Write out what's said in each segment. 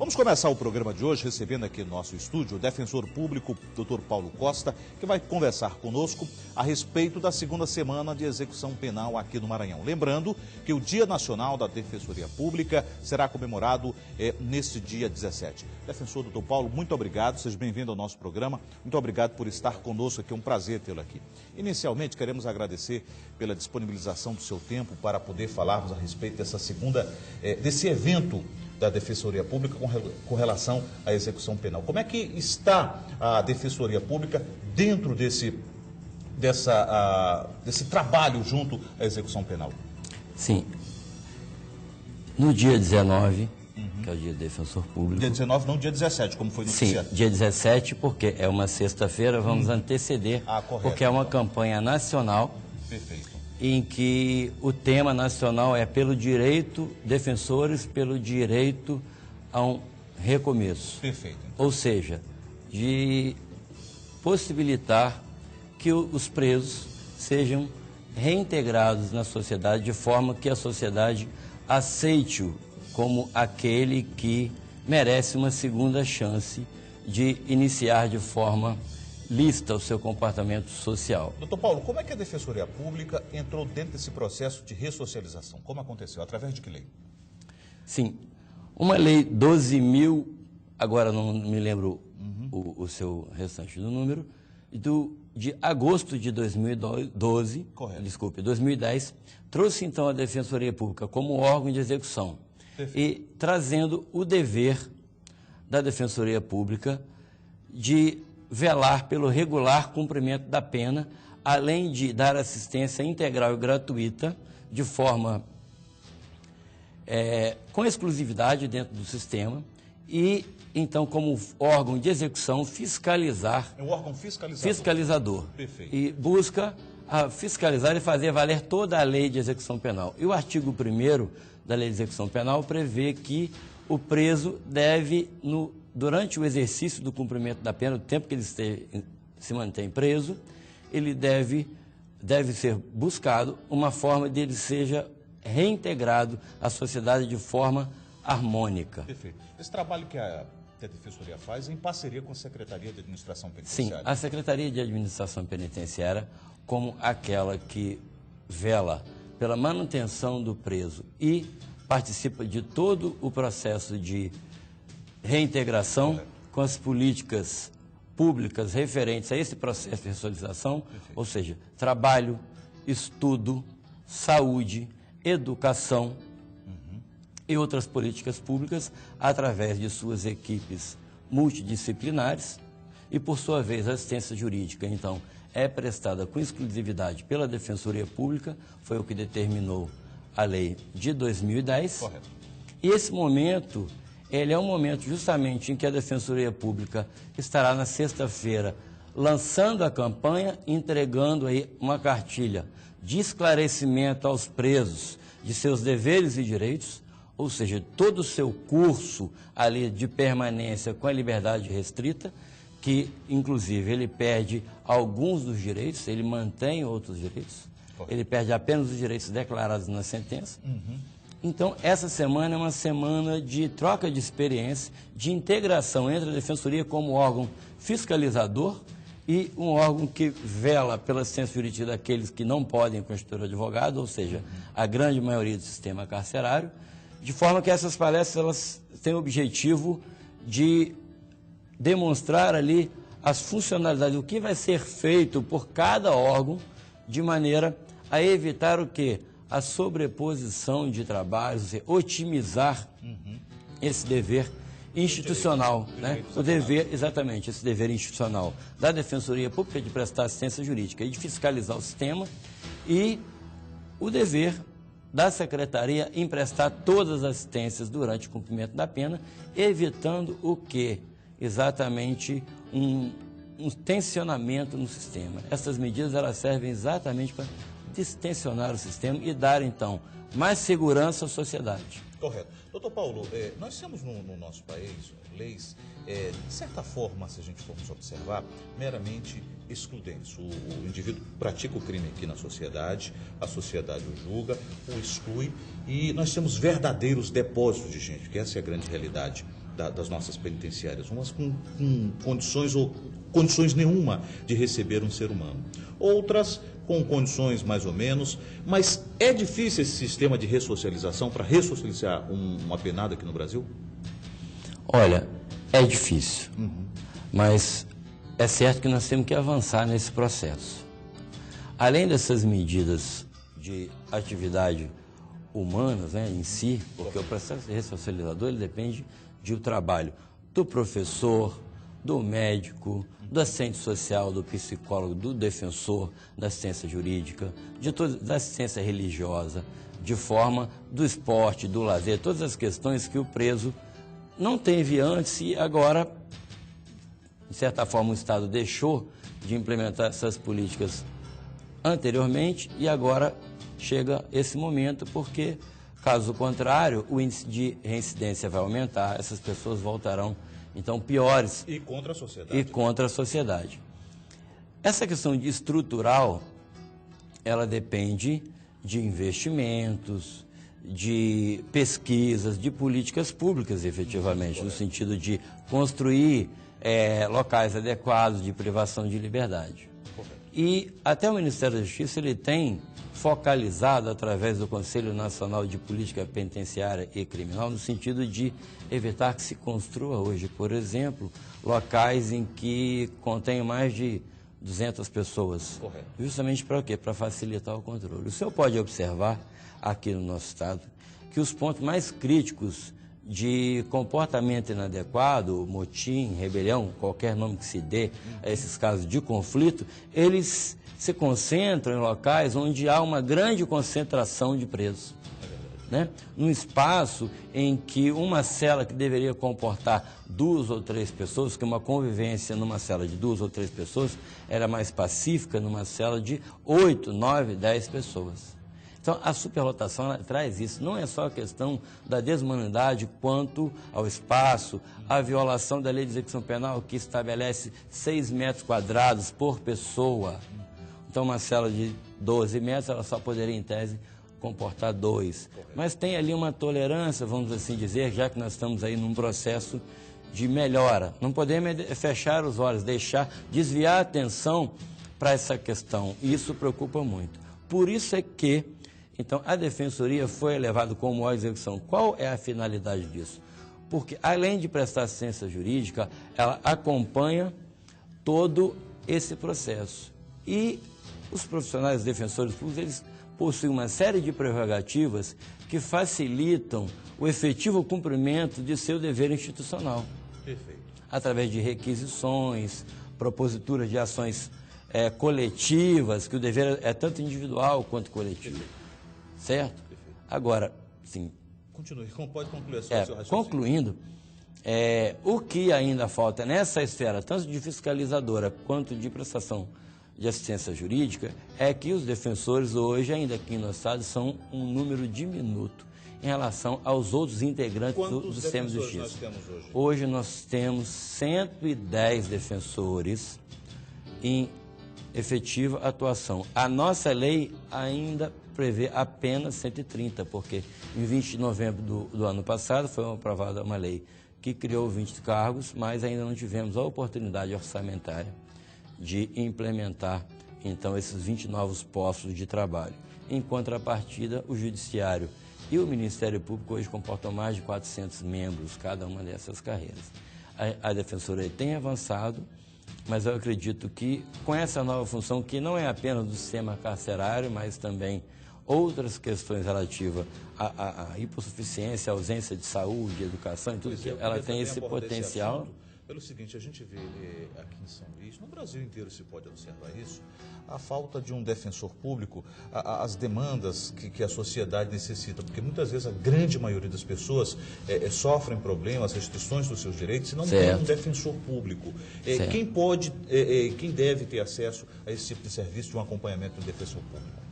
Vamos começar o programa de hoje recebendo aqui no nosso estúdio o defensor público, Dr. Paulo Costa, que vai conversar conosco a respeito da segunda semana de execução penal aqui no Maranhão. Lembrando que o Dia Nacional da Defensoria Pública será comemorado neste dia 17. Defensor Dr. Paulo, muito obrigado, seja bem-vindo ao nosso programa. Muito obrigado por estar conosco aqui, é um prazer tê-lo aqui. Inicialmente, queremos agradecer pela disponibilização do seu tempo para poder falarmos a respeito dessa desse evento da Defensoria Pública com relação à execução penal. Como é que está a Defensoria Pública dentro desse trabalho junto à execução penal? Sim. No dia 19, que é o dia do defensor público... Dia 19, não dia 17, como foi noticiado. Sim, dia 17, porque é uma sexta-feira, vamos anteceder, correto, porque é uma então. Campanha nacional. Perfeito. Em que o tema nacional é pelo direito, defensores pelo direito a um recomeço. Perfeito. Então. Ou seja, de possibilitar que os presos sejam reintegrados na sociedade de forma que a sociedade aceite-o como aquele que merece uma segunda chance de iniciar de forma lícita o seu comportamento social. Doutor Paulo, como é que a Defensoria Pública entrou dentro desse processo de ressocialização? Como aconteceu? Através de que lei? Sim, uma lei 12.000, agora não me lembro o seu restante do número, de agosto de 2012, correto. Desculpe, 2010, trouxe então a Defensoria Pública como órgão de execução. Perfeito. E trazendo o dever da Defensoria Pública de velar pelo regular cumprimento da pena, além de dar assistência integral e gratuita, de forma com exclusividade dentro do sistema, e então como órgão de execução fiscalizar. É um órgão fiscalizador. Fiscalizador. Perfeito. E busca fiscalizar e fazer valer toda a lei de execução penal. E o artigo 1º da lei de execução penal prevê que o preso deve, durante o exercício do cumprimento da pena, o tempo que ele se mantém preso, ele deve ser buscado uma forma de ele seja reintegrado à sociedade de forma harmônica. Perfeito. Esse trabalho que a Defensoria faz é em parceria com a Secretaria de Administração Penitenciária. Sim, a Secretaria de Administração Penitenciária, como aquela que vela pela manutenção do preso e participa de todo o processo de reintegração com as políticas públicas referentes a esse processo de ressocialização, ou seja, trabalho, estudo, saúde, educação e outras políticas públicas através de suas equipes multidisciplinares e, por sua vez, a assistência jurídica, então, é prestada com exclusividade pela Defensoria Pública, foi o que determinou a lei de 2010. Correto. E esse momento, ele é um momento justamente em que a Defensoria Pública estará na sexta-feira lançando a campanha, entregando aí uma cartilha de esclarecimento aos presos de seus deveres e direitos, ou seja, todo o seu curso ali de permanência com a liberdade restrita, que inclusive ele perde alguns dos direitos, ele mantém outros direitos, ele perde apenas os direitos declarados na sentença. Então, essa semana é uma semana de troca de experiência, de integração entre a Defensoria como órgão fiscalizador e um órgão que vela pela assistência jurídica daqueles que não podem constituir advogado, ou seja, a grande maioria do sistema carcerário, de forma que essas palestras elas têm o objetivo de demonstrar ali as funcionalidades, o que vai ser feito por cada órgão, de maneira a evitar o quê? A sobreposição de trabalhos, ou seja, otimizar esse dever institucional, né? O dever, exatamente, esse dever institucional da Defensoria Pública de prestar assistência jurídica e de fiscalizar o sistema, e o dever da Secretaria em prestar todas as assistências durante o cumprimento da pena, evitando o quê? Exatamente um tensionamento no sistema. Essas medidas elas servem exatamente para distensionar o sistema e dar, então, mais segurança à sociedade. Correto. Doutor Paulo, nós temos no nosso país leis, de certa forma, se a gente formos observar, meramente excludentes. O indivíduo pratica o crime aqui na sociedade, a sociedade o julga, o exclui, e nós temos verdadeiros depósitos de gente, que essa é a grande realidade das nossas penitenciárias, umas com condições ou condições nenhuma de receber um ser humano, outras com condições mais ou menos, mas é difícil esse sistema de ressocialização para ressocializar um apenado aqui no Brasil? Olha, é difícil, mas é certo que nós temos que avançar nesse processo. Além dessas medidas de atividade humanas, né, em si, porque o processo ressocializador ele depende do trabalho do professor, do médico, do assistente social, do psicólogo, do defensor, da assistência jurídica, da assistência religiosa, de forma do esporte, do lazer, todas as questões que o preso não teve antes e agora, de certa forma, o Estado deixou de implementar essas políticas anteriormente e agora chega esse momento porque, caso contrário, o índice de reincidência vai aumentar, essas pessoas voltarão, então, piores. E contra a sociedade. E contra a sociedade. Essa questão de estrutural, ela depende de investimentos, de pesquisas, de políticas públicas, efetivamente, no sentido de construir locais adequados de privação de liberdade. E até o Ministério da Justiça ele tem focalizado através do Conselho Nacional de Política Penitenciária e Criminal no sentido de evitar que se construa hoje, por exemplo, locais em que contém mais de 200 pessoas. Correto. Justamente para o quê? Para facilitar o controle. O senhor pode observar aqui no nosso estado que os pontos mais críticos de comportamento inadequado, motim, rebelião, qualquer nome que se dê a esses casos de conflito, eles se concentram em locais onde há uma grande concentração de presos. Né? Num espaço em que uma cela que deveria comportar 2 ou 3 pessoas, que uma convivência numa cela de 2 ou 3 pessoas era mais pacífica numa cela de 8, 9, 10 pessoas. Então, a superlotação traz isso. Não é só a questão da desumanidade quanto ao espaço, a violação da lei de execução penal que estabelece 6 metros quadrados por pessoa. Então, uma cela de 12 metros, ela só poderia, em tese, comportar 2. Mas tem ali uma tolerância, vamos assim dizer, já que nós estamos aí num processo de melhora. Não podemos fechar os olhos, desviar a atenção para essa questão. E isso preocupa muito. Por isso é que, então, a Defensoria foi elevada como maior execução. Qual é a finalidade disso? Porque, além de prestar assistência jurídica, ela acompanha todo esse processo. E os profissionais defensores públicos, eles possuem uma série de prerrogativas que facilitam o efetivo cumprimento de seu dever institucional. Perfeito. Através de requisições, propositura de ações coletivas, que o dever é tanto individual quanto coletivo. Certo? Perfeito. Agora, sim. Continue, pode concluir só o seu raciocínio. Concluindo, o que ainda falta nessa esfera, tanto de fiscalizadora quanto de prestação de assistência jurídica, é que os defensores hoje, ainda aqui no Estado, são um número diminuto em relação aos outros integrantes do sistema de justiça. Nós temos hoje? Hoje nós temos 110 defensores em efetiva atuação. A nossa lei ainda prevê apenas 130, porque em 20 de novembro do ano passado foi aprovada uma lei que criou 20 cargos, mas ainda não tivemos a oportunidade orçamentária de implementar, então, esses 20 novos postos de trabalho. Em contrapartida, o Judiciário e o Ministério Público hoje comportam mais de 400 membros, cada uma dessas carreiras. A Defensoria tem avançado, mas eu acredito que com essa nova função, que não é apenas do sistema carcerário, mas também outras questões relativas à hipossuficiência, à ausência de saúde, de educação, e tudo que ela tem esse potencial. Pelo seguinte, a gente vê aqui em São Luís, no Brasil inteiro se pode observar isso, a falta de um defensor público, as demandas que a sociedade necessita, porque muitas vezes a grande maioria das pessoas sofrem problemas, restrições dos seus direitos, e não tem um defensor público. Quem deve ter acesso a esse tipo de serviço de um acompanhamento do defensor público?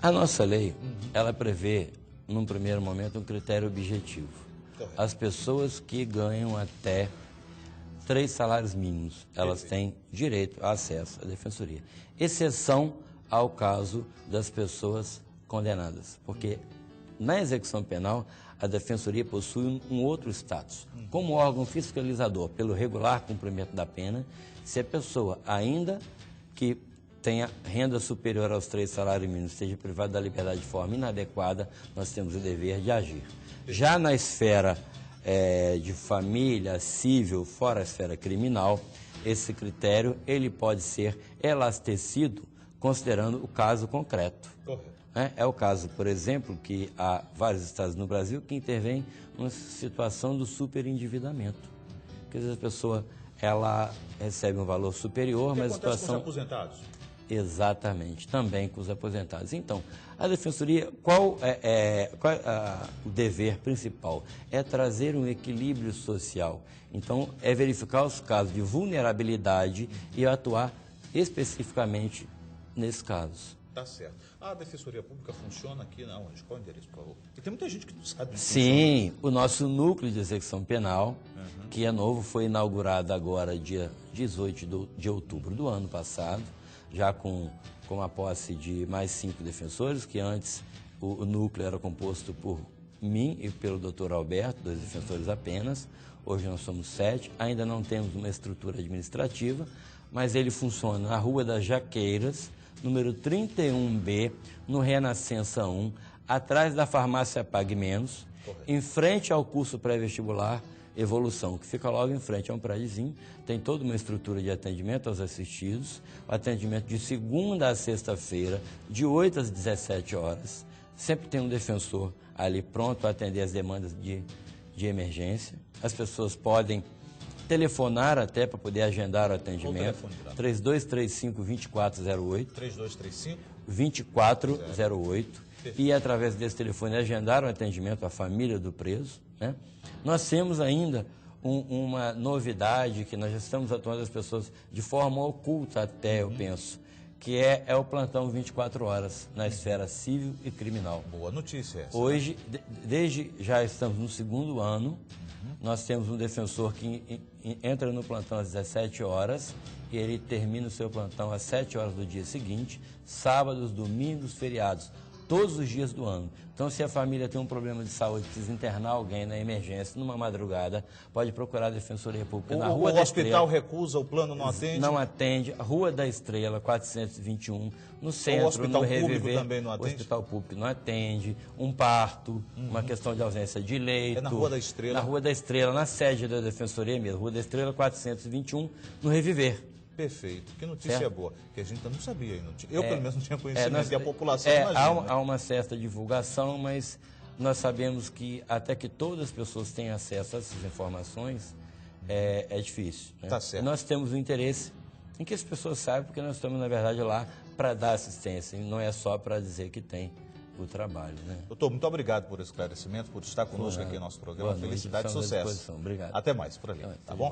A nossa lei, ela prevê, num primeiro momento, um critério objetivo. Correto. As pessoas que ganham até 3 salários mínimos, elas têm direito a acesso à defensoria. Exceção ao caso das pessoas condenadas, porque na execução penal, a Defensoria possui um outro status. Como órgão fiscalizador, pelo regular cumprimento da pena, se a pessoa, ainda que tenha renda superior aos 3 salários mínimos, esteja privada da liberdade de forma inadequada, nós temos o dever de agir. Já na esfera de família, civil, fora a esfera criminal, esse critério ele pode ser elastecido considerando o caso concreto. Correto. É o caso, por exemplo, que há vários estados no Brasil que intervêm numa situação do superendividamento. Quer dizer, a pessoa ela recebe um valor superior, mas a situação... com os aposentados? Exatamente, também com os aposentados. Então, a Defensoria, qual é o dever principal? É trazer um equilíbrio social. Então, é verificar os casos de vulnerabilidade e atuar especificamente nesses casos. Tá certo. A Defensoria Pública funciona aqui na onde? Qual é o endereço, por favor? Porque tem muita gente que não sabe. Sim, o nosso núcleo de execução penal, que é novo, foi inaugurado agora dia 18 de outubro do ano passado, já com a posse de mais 5 defensores, que antes o núcleo era composto por mim e pelo doutor Alberto, 2 defensores apenas. Hoje nós somos 7, ainda não temos uma estrutura administrativa, mas ele funciona na Rua das Jaqueiras, número 31B, no Renascença 1, atrás da farmácia Pague Menos, em frente ao curso pré-vestibular Evolução, que fica logo em frente a um prédiozinho, tem toda uma estrutura de atendimento aos assistidos, atendimento de segunda a sexta-feira, de 8 às 17 horas, sempre tem um defensor ali pronto a atender as demandas de emergência. As pessoas podem telefonar até para poder agendar o atendimento. 3235-2408. 3235-2408. E através desse telefone agendar o atendimento à família do preso, né? Nós temos ainda uma novidade que nós já estamos atuando as pessoas de forma oculta até, eu penso, que é o plantão 24 horas na esfera civil e criminal. Boa notícia essa. Hoje, desde já estamos no 2º ano, nós temos um defensor que entra no plantão às 17 horas e ele termina o seu plantão às 7 horas do dia seguinte, sábados, domingos, feriados, todos os dias do ano. Então, se a família tem um problema de saúde, precisa internar alguém na emergência, numa madrugada, pode procurar a Defensoria Pública na Rua da Estrela. O hospital recusa, o plano não atende? Não atende. Rua da Estrela, 421, no centro, o hospital no Reviver. Público também não atende? O hospital público não atende. Um parto, uma questão de ausência de leito. É na Rua da Estrela? Na Rua da Estrela, na sede da Defensoria mesmo. Rua da Estrela, 421, no Reviver. Perfeito. Que notícia Certo? boa. Que a gente não sabia. Eu, pelo menos, não tinha conhecimento e a população imagina. Há uma certa divulgação, mas nós sabemos que até que todas as pessoas tenham acesso a essas informações, é difícil. Né? Tá certo. E nós temos o interesse em que as pessoas saibam, porque nós estamos, na verdade, lá para dar assistência, e não é só para dizer que tem o trabalho. Né? Doutor, muito obrigado por esse esclarecimento, por estar conosco aqui no nosso programa. Boa noite, Felicidade e estamos à sucesso. disposição. Obrigado. Até mais por ali. Tá bom?